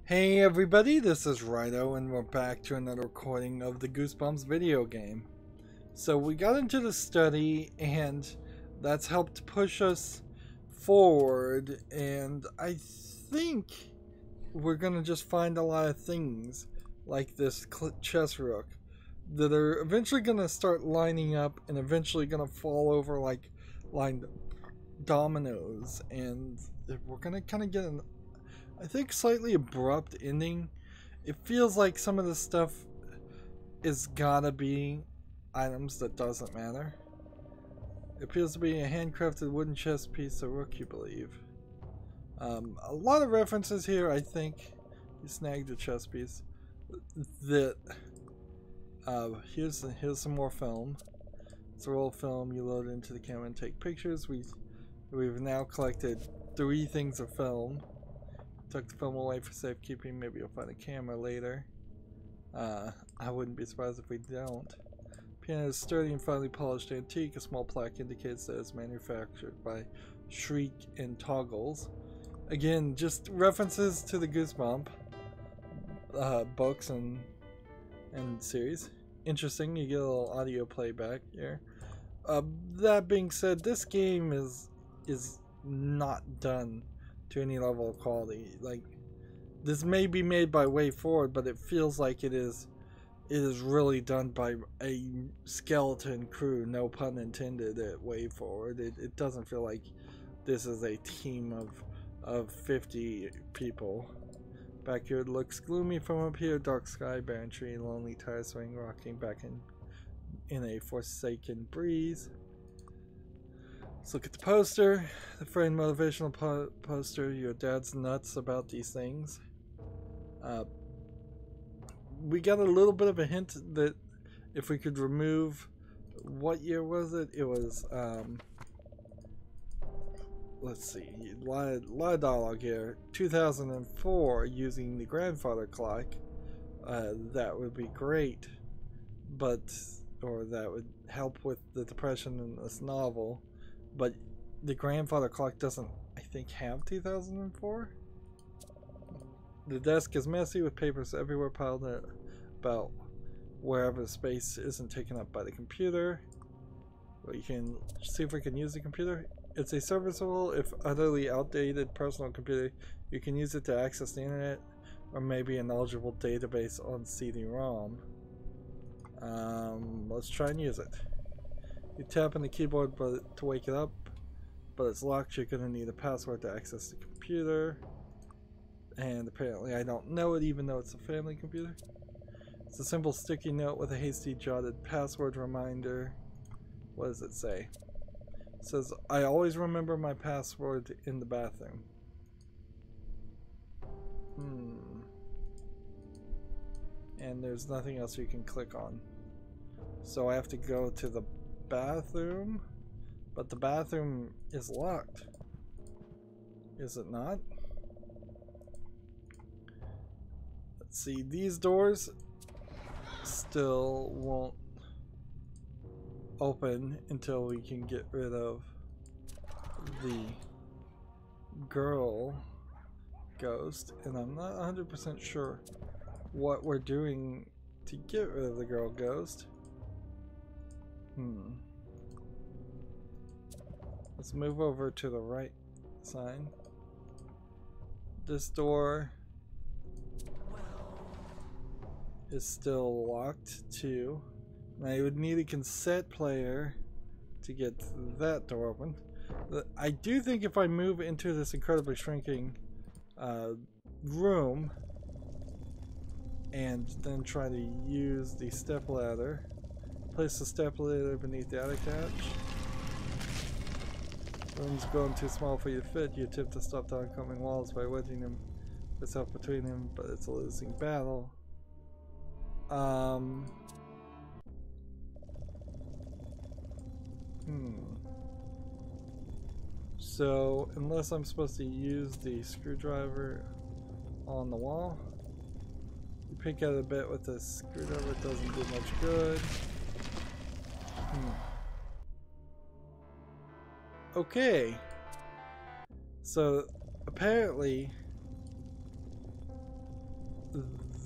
Hey everybody, this is Rydo and we're back to another recording of the Goosebumps video game. So we got into the study and that's helped push us forward, and I think we're gonna just find a lot of things like this chess rook that are eventually gonna start lining up and eventually gonna fall over like lined dominoes, and we're gonna kind of get an I think slightly abrupt ending. It feels like some of the stuff is gotta be items that doesn't matter. It appears to be a handcrafted wooden chess piece, a rook, you believe. A lot of references here, I think. You snagged a chess piece. That here's some more film. It's a roll of film. You load it into the camera and take pictures. We've now collected 3 things of film. Tuck the film away for safekeeping. Maybe you'll find a camera later. I wouldn't be surprised if we don't. Piano is sturdy and finely polished antique. A small plaque indicates that it's manufactured by Shriek and Toggles. Again, just references to the Goosebump books and series. Interesting, you get a little audio playback here. That being said, this game is not done to any level of quality. Like, this may be made by Way Forward, but it feels like it is really done by a skeleton crew, no pun intended, at Way Forward. It doesn't feel like this is a team of 50 people. Back here it looks gloomy from up here. Dark sky, barren tree, lonely tire swing rocking back in a forsaken breeze. Let's look at the poster, the framed motivational poster. Your dad's nuts about these things. We got a little bit of a hint that if we could remove, what year was it? It was, let's see, a lot of dialogue here. 2004, using the grandfather clock. That would be great, or that would help with the depression in this novel. But the grandfather clock doesn't, I think, have 2004. The desk is messy with papers everywhere piled about wherever the space isn't taken up by the computer. Well, you can see if we can use the computer. It's a serviceable, if utterly outdated, personal computer. You can use it to access the internet or maybe an eligible database on CD-ROM. Let's try and use it. You tap on the keyboard to wake it up, but it's locked. You're going to need a password to access the computer. And apparently I don't know it, even though it's a family computer. It's a simple sticky note with a hasty jotted password reminder. What does it say? It says, I always remember my password in the bathroom. And there's nothing else you can click on. So I have to go to the bathroom, but the bathroom is locked. Is it not? Let's see, these doors still won't open until we can get rid of the girl ghost, and I'm not 100% sure what we're doing to get rid of the girl ghost. Let's move over to the right side. This door is still locked too. Now you would need a cassette player to get that door open. I do think if I move into this incredibly shrinking room and then try to use the stepladder, place the stepladder beneath the attic hatch. Room's grown too small for you to fit. You attempt to stop the oncoming walls by wedging yourself between them, but it's a losing battle. So, unless I'm supposed to use the screwdriver on the wall, you pick at a bit with the screwdriver, it doesn't do much good. Okay. So, apparently,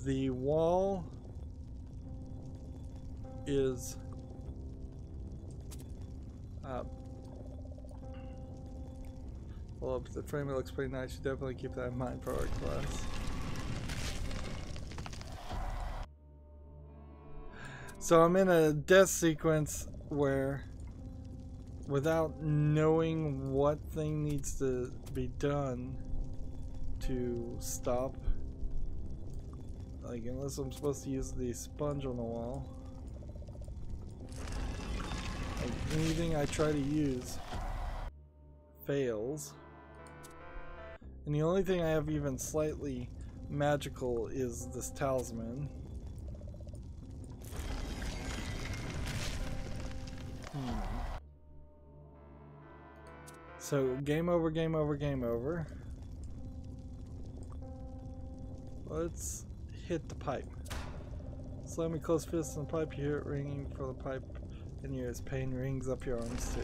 the wall is well, the frame looks pretty nice. You definitely keep that in mind for art class. So I'm in a death sequence where, without knowing what thing needs to be done to stop, like unless I'm supposed to use the sponge on the wall, like anything I try to use fails. And the only thing I have even slightly magical is this talisman. So game over, game over, game over. Let's hit the pipe. Slam me close fist on the pipe, you hear it ringing for the pipe in your ears. Pain rings up your arms too.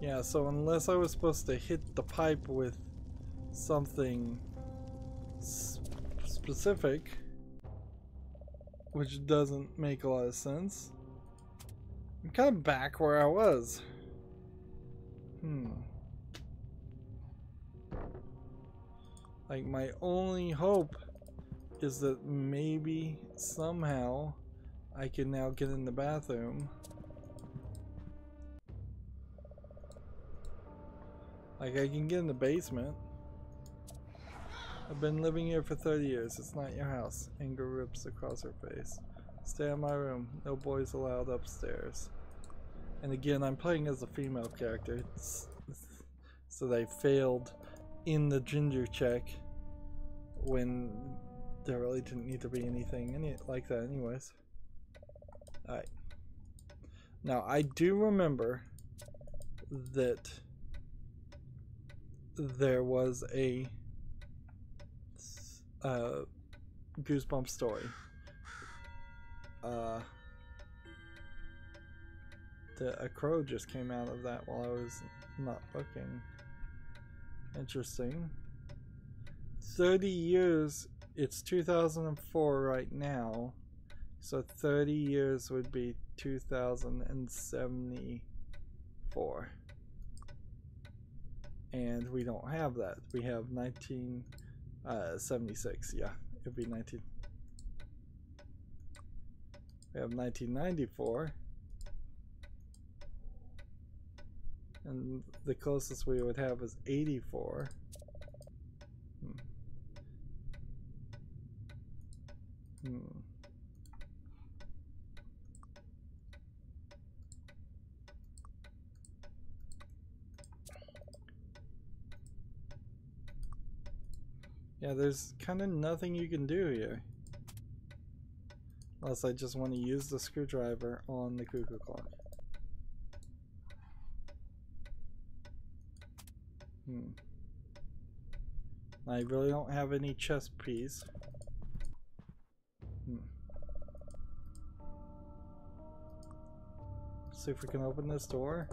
Yeah, so unless I was supposed to hit the pipe with something specific, which doesn't make a lot of sense, I'm kind of back where I was. Like, my only hope is that maybe somehow I can now get in the bathroom. Like, I can get in the basement. I've been living here for 30 years. It's not your house. Anger rips across her face. Stay in my room. No boys allowed upstairs. And again, I'm playing as a female character. So they failed in the ginger check when there really didn't need to be anything like that anyways. Alright. Now, I do remember that there was a Goosebumps story. A crow just came out of that while I was not looking. Interesting. 30 years, it's 2004 right now, so 30 years would be 2074. And we don't have that. We have 1976. Yeah, it'd be 19. We have 1994. And the closest we would have is 84. Yeah, there's kind of nothing you can do here. Unless I just want to use the screwdriver on the cuckoo clock. I really don't have any chest piece. See if we can open this door.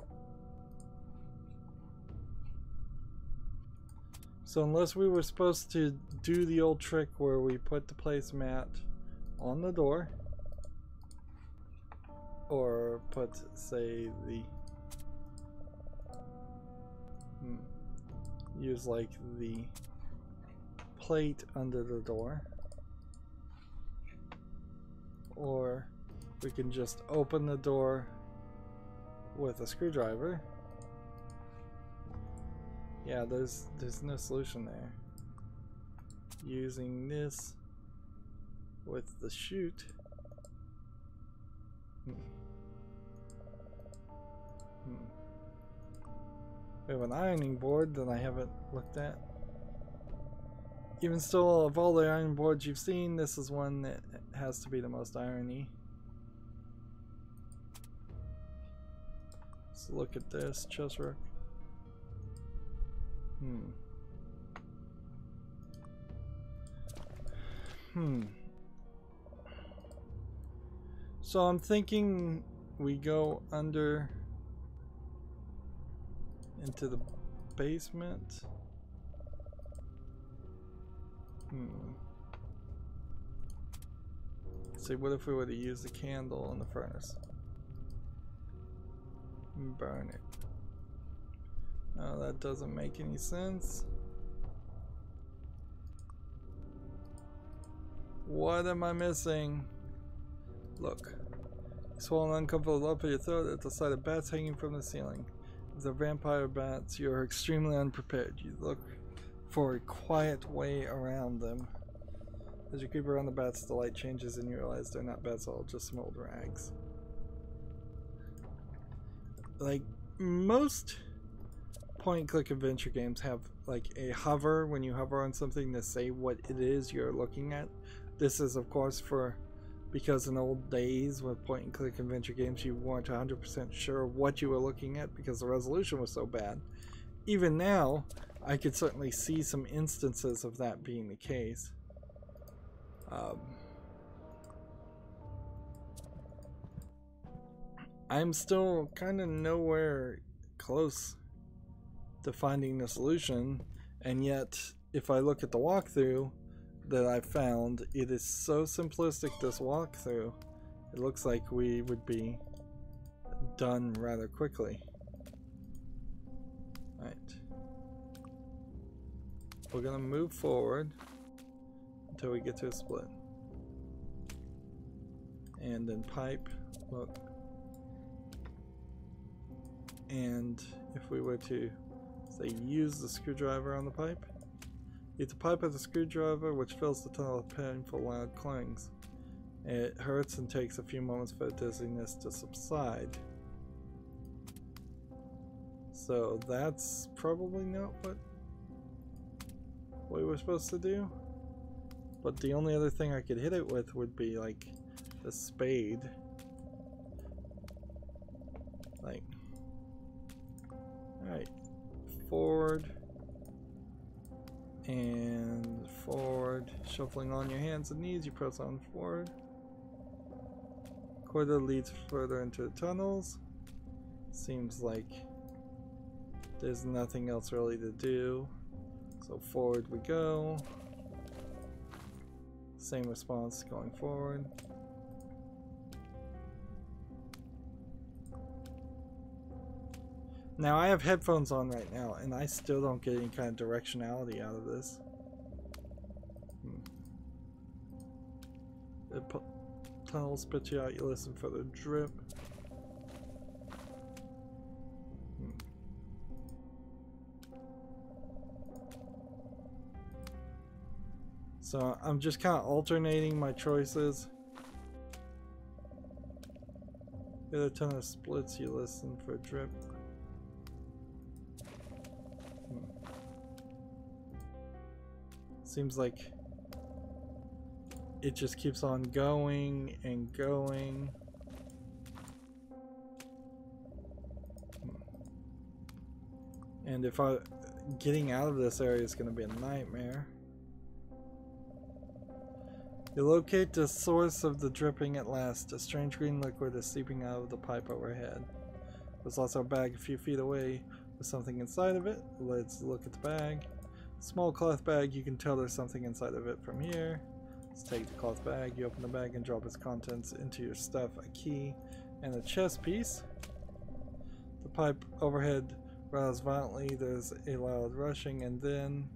So unless we were supposed to do the old trick where we put the placemat on the door, or put, say, the use like the plate under the door, or we can just open the door with a screwdriver. Yeah, there's no solution there. Using this with the chute. We have an ironing board that I haven't looked at. Even still, of all the ironing boards you've seen, this is one that has to be the most irony. Let's look at this, chest rook. So I'm thinking we go under into the basement. See, what if we were to use the candle in the furnace? And burn it. Oh, that doesn't make any sense. What am I missing? Look. You swallow an uncomfortable lump in your throat at the sight of bats hanging from the ceiling. If they're vampire bats, you're extremely unprepared. You look for a quiet way around them. As you creep around the bats, the light changes and you realize they're not bats at all, just some old rags. Like, most point-and-click adventure games have like a hover when you hover on something to say what it is you're looking at. This is, of course, because in old days with point-and-click adventure games you weren't 100% sure what you were looking at because the resolution was so bad. Even now, I could certainly see some instances of that being the case. I'm still kind of nowhere close to finding the solution, and yet if I look at the walkthrough that I found, it is so simplistic, this walkthrough. It looks like we would be done rather quickly. Right. We're gonna move forward until we get to a split. And then pipe, look. And if we were to, say, use the screwdriver on the pipe, hit the pipe with the screwdriver, which fills the tunnel with painful loud clangs. It hurts and takes a few moments for the dizziness to subside. So that's probably not what we were supposed to do. But the only other thing I could hit it with would be like the spade. Like, alright, forward and forward, shuffling on your hands and knees, you press on forward. Corridor leads further into the tunnels. Seems like there's nothing else really to do. So forward we go. Same response going forward. Now I have headphones on right now and I still don't get any kind of directionality out of this. The tunnel spits you out, you listen for the drip. So I'm just kind of alternating my choices. The other tunnel splits, you listen for a drip. Seems like it just keeps on going and going. And if getting out of this area is going to be a nightmare. You locate the source of the dripping at last. A strange green liquid is seeping out of the pipe overhead. There's also a bag a few feet away with something inside of it. Let's look at the bag. Small cloth bag, you can tell there's something inside of it from here. Let's take the cloth bag, you open the bag and drop its contents into your stuff, a key and a chess piece. The pipe overhead rattles violently, there's a loud rushing, and then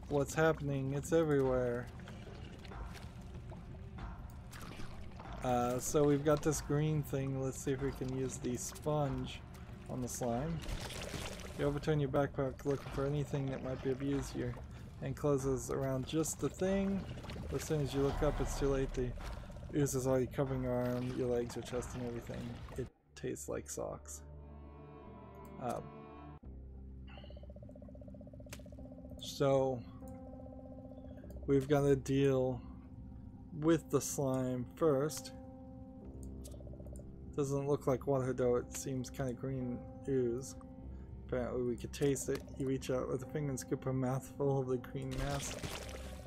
what's happening? It's everywhere. So we've got this green thing. Let's see if we can use the sponge on the slime. You overturn your backpack looking for anything that might be of use. Your hand closes around just the thing. As soon as you look up, it's too late. The ooze is already covering your arm, your legs, your chest, and everything. It tastes like socks. So we've got to deal with the slime first. Doesn't look like water though, it seems kind of green ooze. Apparently we could taste it. You reach out with a finger and scoop a mouthful of the green mass.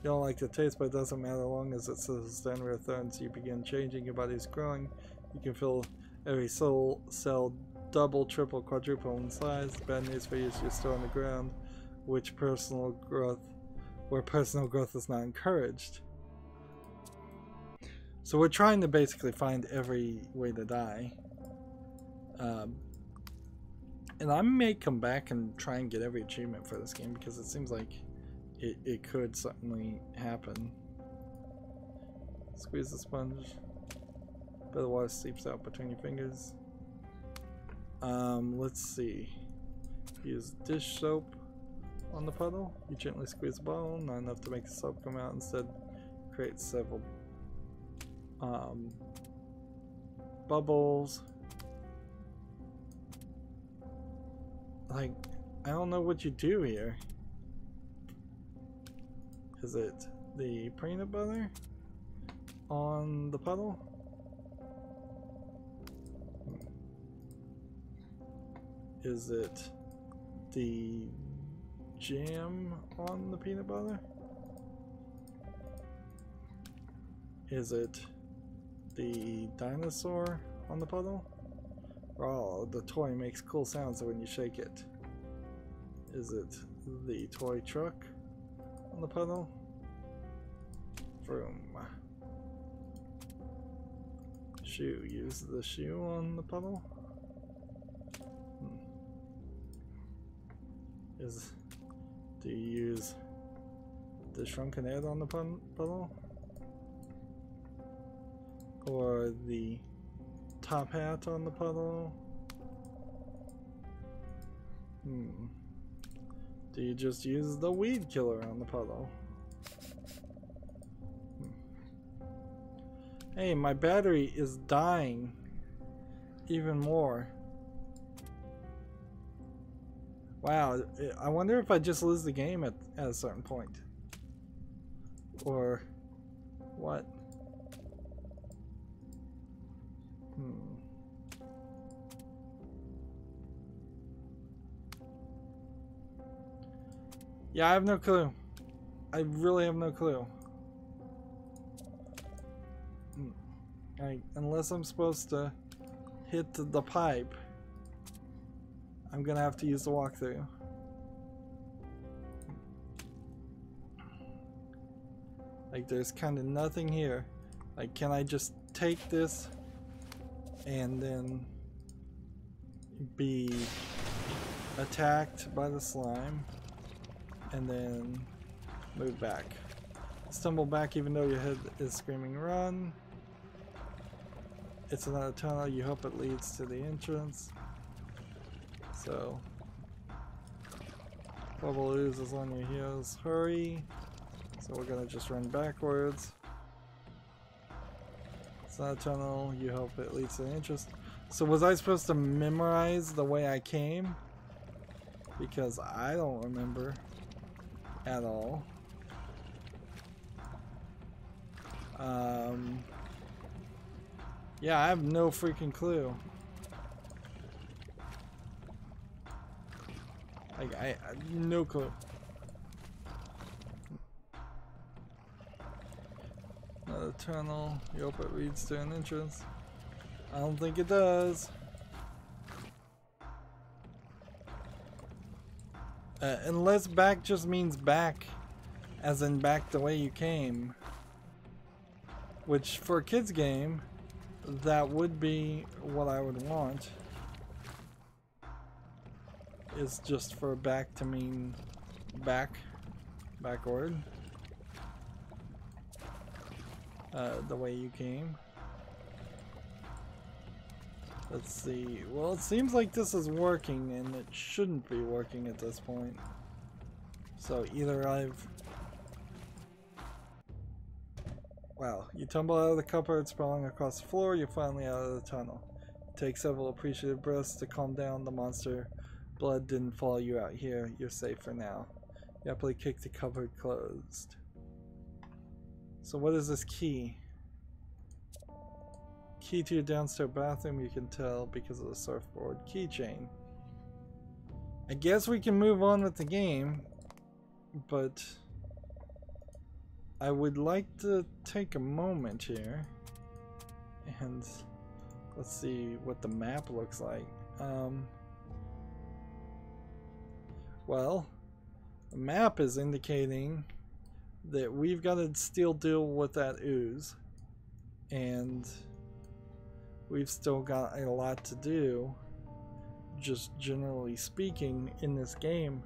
You don't like the taste, but it doesn't matter as long as it says stand where thorns. You begin changing, your body's growing. You can feel every soul cell double, triple, quadruple in size. Bad news for you is you're still on the ground, where personal growth is not encouraged. So we're trying to basically find every way to die. And I may come back and try and get every achievement for this game because it seems like it could certainly happen. Squeeze the sponge. But the water seeps out between your fingers. Let's see. Use dish soap on the puddle. You gently squeeze the bottle, not enough to make the soap come out. Instead, create several bubbles. Like, I don't know what you do here. Is it the peanut butter on the puddle? Is it the jam on the peanut butter? Is it the dinosaur on the puddle? Oh, the toy makes cool sounds when you shake it. Is it the toy truck on the puddle? Vroom. Shoe. Use the shoe on the puddle. Do you use the shrunken head on the puddle? Or the top hat on the puddle? Do you just use the weed killer on the puddle? Hey, my battery is dying even more. Wow, I wonder if I just lose the game at a certain point. Or what? Yeah, I have no clue. I really have no clue. Unless I'm supposed to hit the pipe, I'm gonna have to use the walkthrough. Like, there's kind of nothing here. Like, can I just take this and then be attacked by the slime and then move back? Stumble back even though your head is screaming run. It's another tunnel. You hope it leads to the entrance. So, bubble oozes on your heels. Hurry. So we're gonna just run backwards. It's not a tunnel. You hope it leads to the entrance. So was I supposed to memorize the way I came? Because I don't remember at all. Yeah, I have no freaking clue. Like, I no clue. Another tunnel. You hope it leads to an entrance. I don't think it does. Unless back just means back, as in back the way you came. Which, for a kid's game, that would be what I would want. Is just for back to mean backward. The way you came. Let's see. Well, it seems like this is working, and it shouldn't be working at this point. So either I've... Wow, you tumble out of the cupboard, sprawling across the floor, you're finally out of the tunnel. Take several appreciative breaths to calm down. The monster blood didn't follow you out here. You're safe for now. You happily kick the cupboard closed. So what is this key? Key to your downstairs bathroom, you can tell because of the surfboard keychain. I guess we can move on with the game, but I would like to take a moment here and let's see what the map looks like. Well, the map is indicating that we've got to still deal with that ooze, and we've still got a lot to do, just generally speaking, in this game.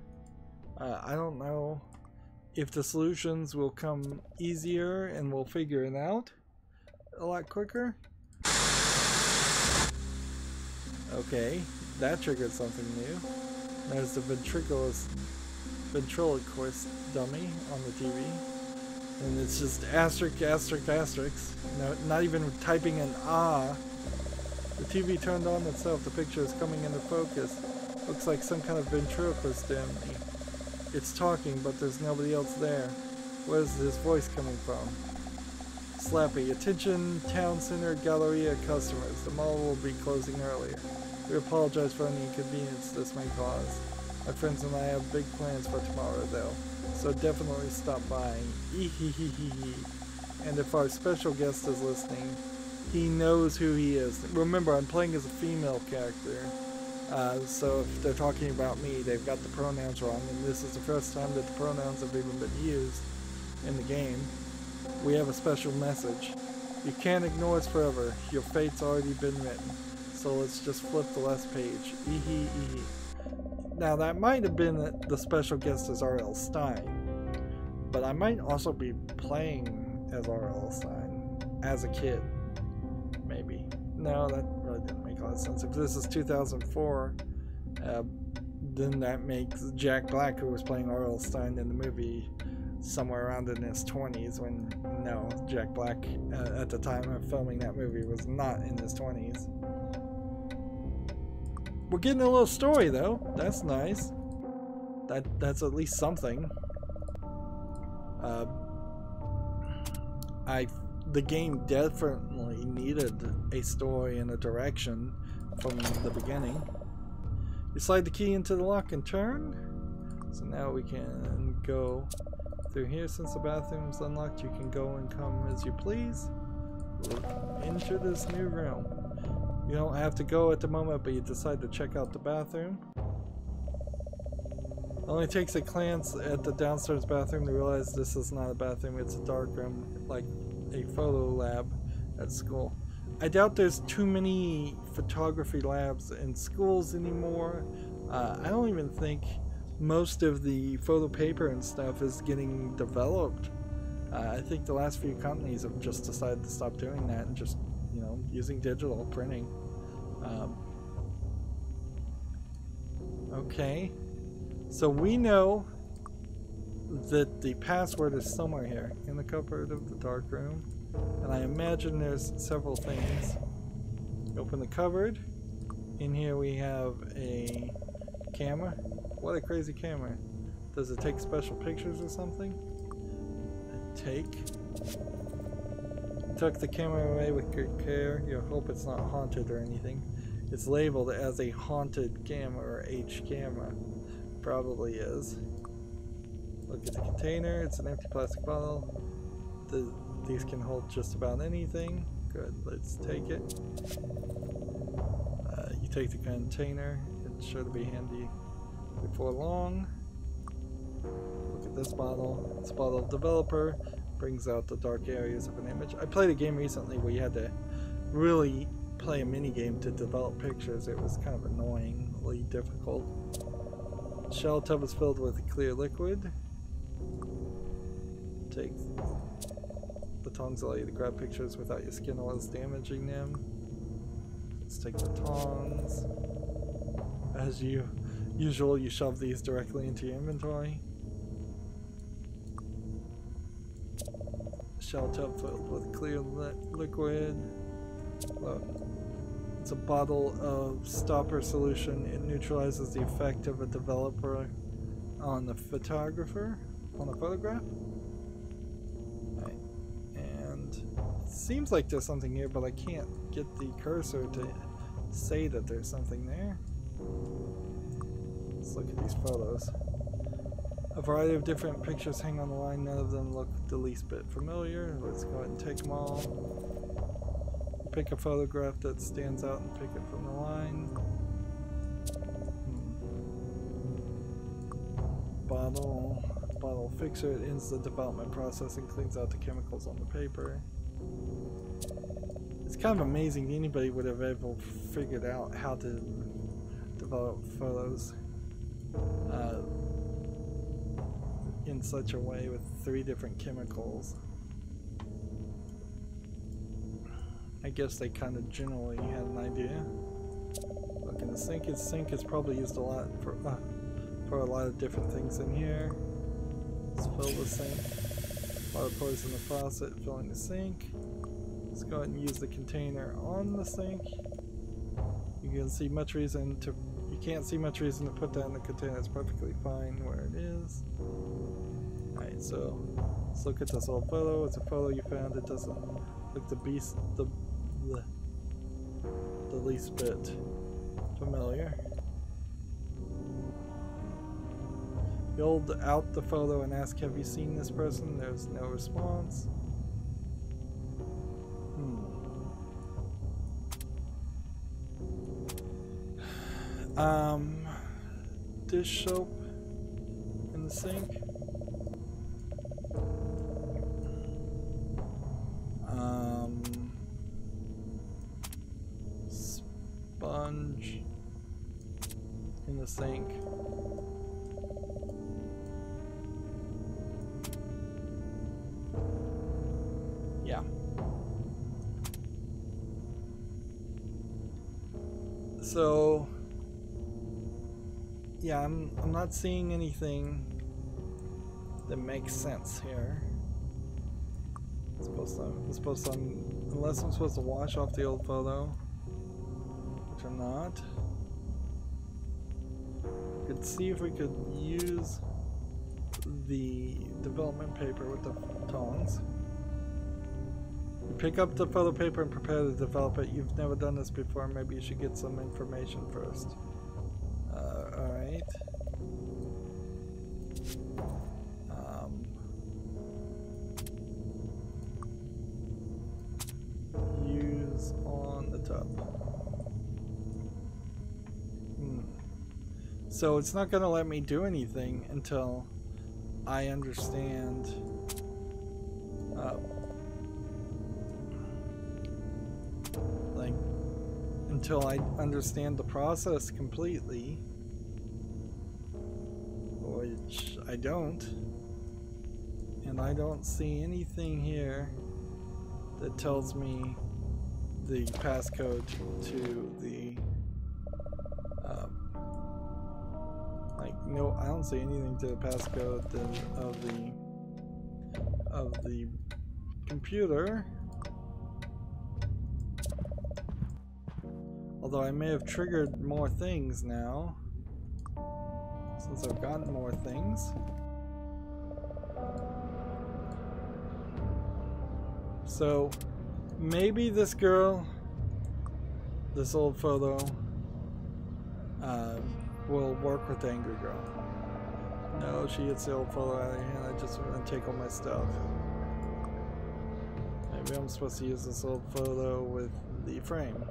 I don't know if the solutions will come easier and we'll figure it out a lot quicker. Okay, that triggered something new. There's the ventriloquist dummy on the TV. And it's just asterisk, asterisk, asterisk. No, not even typing an ah. The TV turned on itself. The picture is coming into focus. Looks like some kind of ventriloquist dummy. It's talking, but there's nobody else there. Where's his voice coming from? Slappy. Attention, town center Galleria customers. The mall will be closing earlier. We apologize for any inconvenience this may cause. My friends and I have big plans for tomorrow, though, so definitely stop by. And if our special guest is listening, he knows who he is. Remember, I'm playing as a female character, so if they're talking about me, they've got the pronouns wrong, and this is the first time that the pronouns have even been used in the game. We have a special message. You can't ignore us forever. Your fate's already been written. So let's just flip the last page. Now that might have been the special guest as R.L. Stine, but I might also be playing as R.L. Stine as a kid. Maybe. No, that really didn't make a lot of sense. If this is 2004, then that makes Jack Black, who was playing R.L. Stine in the movie, somewhere around in his 20s, when no, Jack Black at the time of filming that movie was not in his 20s. We're getting a little story though. That's nice. That's at least something. The game definitely needed a story and a direction from the beginning. You slide the key into the lock and turn. So now we can go through here. Since the bathroom's unlocked, you can go and come as you please. Enter this new room. You don't have to go at the moment, but you decide to check out the bathroom. It only takes a glance at the downstairs bathroom to realize this is not a bathroom, it's a dark room, like a photo lab at school. I doubt there's too many photography labs in schools anymore. I don't even think most of the photo paper and stuff is getting developed. I think the last few companies have just decided to stop doing that and just, you know, using digital printing. Okay, so we know that the password is somewhere here in the cupboard of the dark room, and I imagine there's several things. Open the cupboard. In here we have a camera. What a crazy camera. Does it take special pictures or something? Tuck the camera away with good care. You hope it's not haunted or anything. It's labeled as a haunted camera or H camera. Probably is. Look at the container. It's an empty plastic bottle. These can hold just about anything. Good. Let's take it. You take the container. It's sure to be handy before long. Look at this bottle. It's a bottle developer. Brings out the dark areas of an image. I played a game recently where you had to really play a mini game to develop pictures. It was kind of annoyingly difficult. The shell tub is filled with clear liquid. Take the tongs allow you to grab pictures without your skin oils damaging them. Let's take the tongs. As usual, you shove these directly into your inventory. Shell tub filled with clear liquid. Look, it's a bottle of stopper solution. It neutralizes the effect of a developer on the photographer, on the photograph. Right. And it seems like there's something here, but I can't get the cursor to say that there's something there. Let's look at these photos. A variety of different pictures hang on the line. None of them look the least bit familiar. Let's go ahead and take them all. Pick a photograph that stands out and pick it from the line. Bottle fixer. It ends the development process and cleans out the chemicals on the paper. It's kind of amazing anybody would have ever figured out how to develop photos in such a way with 3 different chemicals. I guess they kind of generally had an idea. Look in the sink. His sink is probably used a lot for a lot of different things in here. Let's fill the sink. Water pours in the faucet, filling the sink. Let's go ahead and use the container on the sink. You can't see much reason to put that in the container. It's perfectly fine where it is. Alright, so let's look at this old photo. It's a photo you found. It doesn't look the least bit familiar. You hold out the photo and ask, have you seen this person? There's no response. Dish soap in the sink. Sponge in the sink. Yeah. So yeah, I'm not seeing anything that makes sense here. Unless I'm supposed to wash off the old photo, which I'm not. We could see if we could use the development paper with the tongs. Pick up the photo paper and prepare to develop it. You've never done this before. Maybe you should get some information first. Alright. Use on the top. So it's not going to let me do anything until I understand until I understand the process completely, which I don't, and I don't see anything here that tells me the passcode to the no, I don't see anything to the passcode of the computer. Although I may have triggered more things now, since I've gotten more things. So maybe this girl, this old photo, will work with the angry girl. No, she gets the old photo out of hand. I just want to take all my stuff. Maybe I'm supposed to use this old photo with the frame.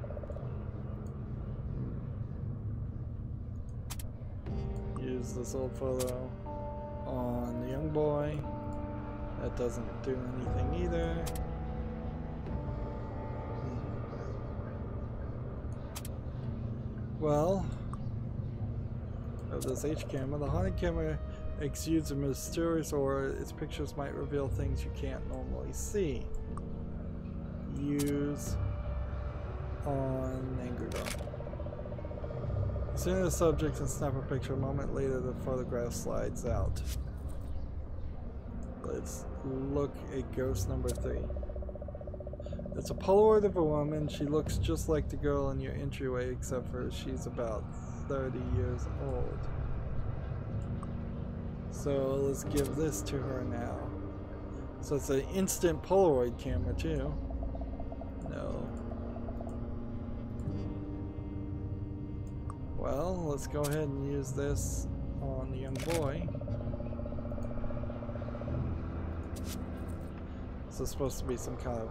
Use this old photo on the young boy. That doesn't do anything either. Well, of this H camera, the haunted camera exudes a mysterious aura. Its pictures might reveal things you can't normally see. Use on angry girl. Center the subject and snap a picture. A moment later, the photograph slides out. Let's look at ghost number 3. It's a Polaroid of a woman. She looks just like the girl in your entryway, except for she's about 30 years old. So let's give this to her now. So it's an instant Polaroid camera too. No. Well, let's go ahead and use this on the young boy. Is this supposed to be some kind of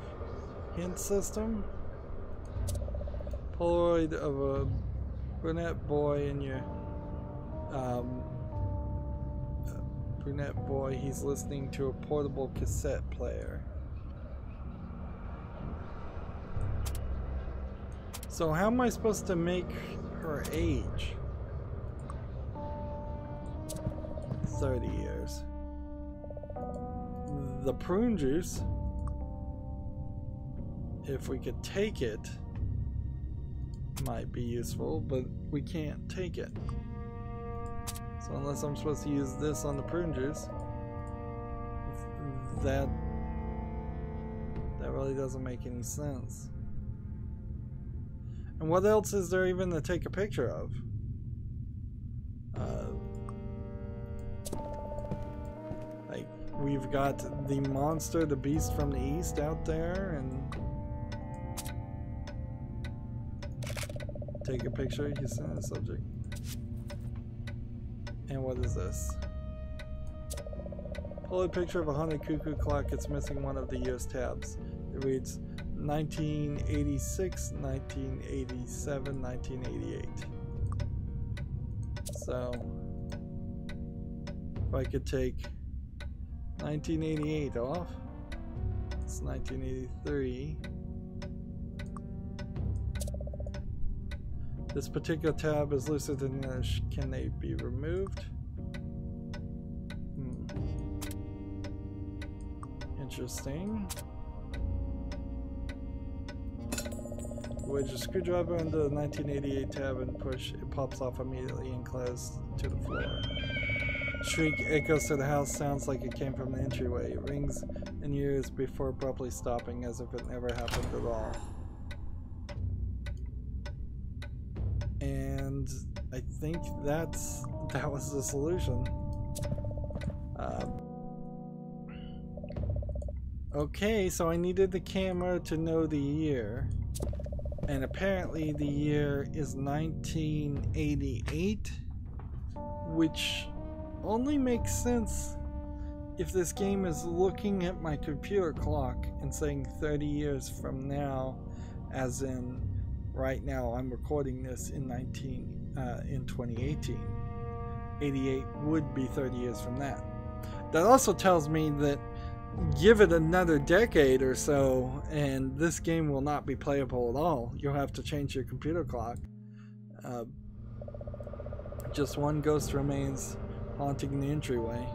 hint system? Polaroid of a brunette boy in your brunette boy. He's listening to a portable cassette player. So how am I supposed to make her age? 30 years. The prune juice, if we could take it, might be useful, but we can't take it. So unless I'm supposed to use this on the prune juice, that really doesn't make any sense. And what else is there even to take a picture of? Like, we've got the monster, the beast from the east out there, and take a picture, you send a subject. And what is this? Pull a picture of a haunted cuckoo clock. It's missing one of the year's tabs. It reads 1986, 1987, 1988. So, if I could take 1988 off, it's 1983. This particular tab is looser than the others. Can they be removed? Interesting. Wedge a screwdriver into the 1988 tab and push. It pops off immediately and closes to the floor. Shriek echoes to the house, sounds like it came from the entryway. It rings in ears before abruptly stopping as if it never happened at all. And I think that was the solution. Okay, so I needed the camera to know the year. And apparently the year is 1988, which only makes sense if this game is looking at my computer clock and saying 30 years from now, as in right now I'm recording this in 2018. 88 would be 30 years from that. That also tells me that give it another decade or so and this game will not be playable at all. You'll have to change your computer clock. Just one ghost remains haunting the entryway.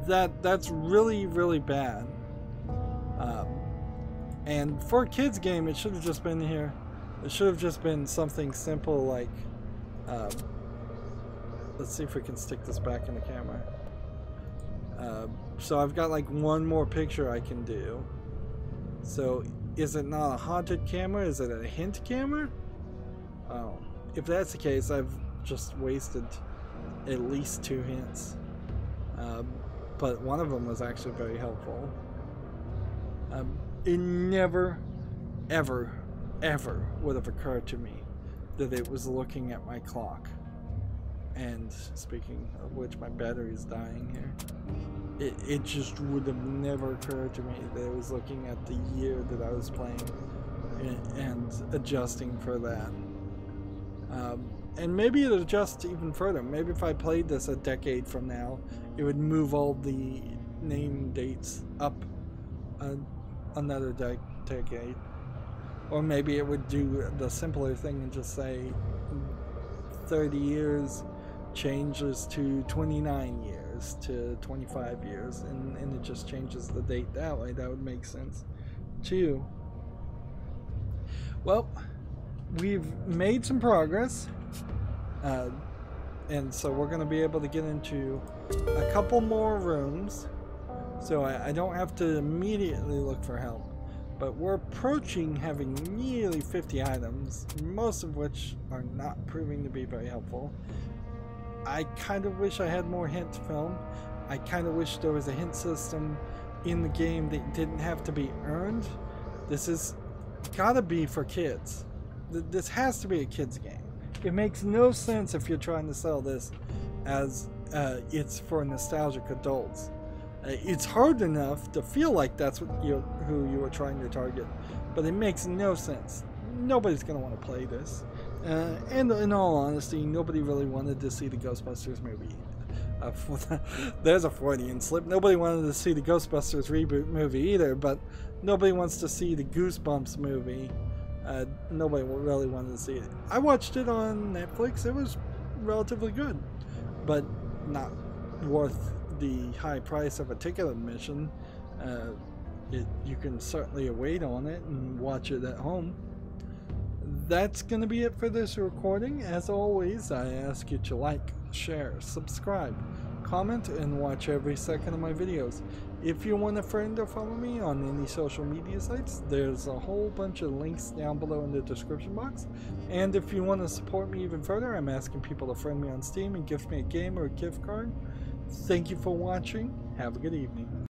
That's really, really bad. And for a kids game, it should have just been here. It should have just been something simple like let's see if we can stick this back in the camera. So I've got like one more picture I can do. So is it not a haunted camera? Is it a hint camera? Oh, if that's the case, I've just wasted at least 2 hints. But one of them was actually very helpful. It never, ever, ever would have occurred to me that it was looking at my clock. And speaking of which, my battery is dying here. It just would have never occurred to me that it was looking at the year that I was playing and adjusting for that. And maybe it adjusts even further. Maybe if I played this a decade from now, it would move all the name dates up another decade. Or maybe it would do the simpler thing and just say 30 years changes to 29 years to 25 years and it just changes the date that way. That would make sense too. Well, we've made some progress, and so we're going to be able to get into a couple more rooms, so I don't have to immediately look for help. But we're approaching having nearly 50 items, most of which are not proving to be very helpful. I kind of wish I had more hint film. I kind of wish there was a hint system in the game that didn't have to be earned. This is gotta be for kids. This has to be a kids game. It makes no sense if you're trying to sell this as it's for nostalgic adults. It's hard enough to feel like that's what who you were trying to target, but it makes no sense. Nobody's going to want to play this. And in all honesty, nobody really wanted to see the Ghostbusters movie. There's a Freudian slip. Nobody wanted to see the Ghostbusters reboot movie either, but nobody wants to see the Goosebumps movie. Nobody really wanted to see it. I watched it on Netflix. It was relatively good, but not worth the high price of a ticket admission. You can certainly wait on it and watch it at home. That's going to be it for this recording. As always, I ask you to like, share, subscribe, comment, and watch every second of my videos. If you want a friend or follow me on any social media sites, there's a whole bunch of links down below in the description box. And if you want to support me even further, I'm asking people to friend me on Steam and gift me a game or a gift card. Thank you for watching. Have a good evening.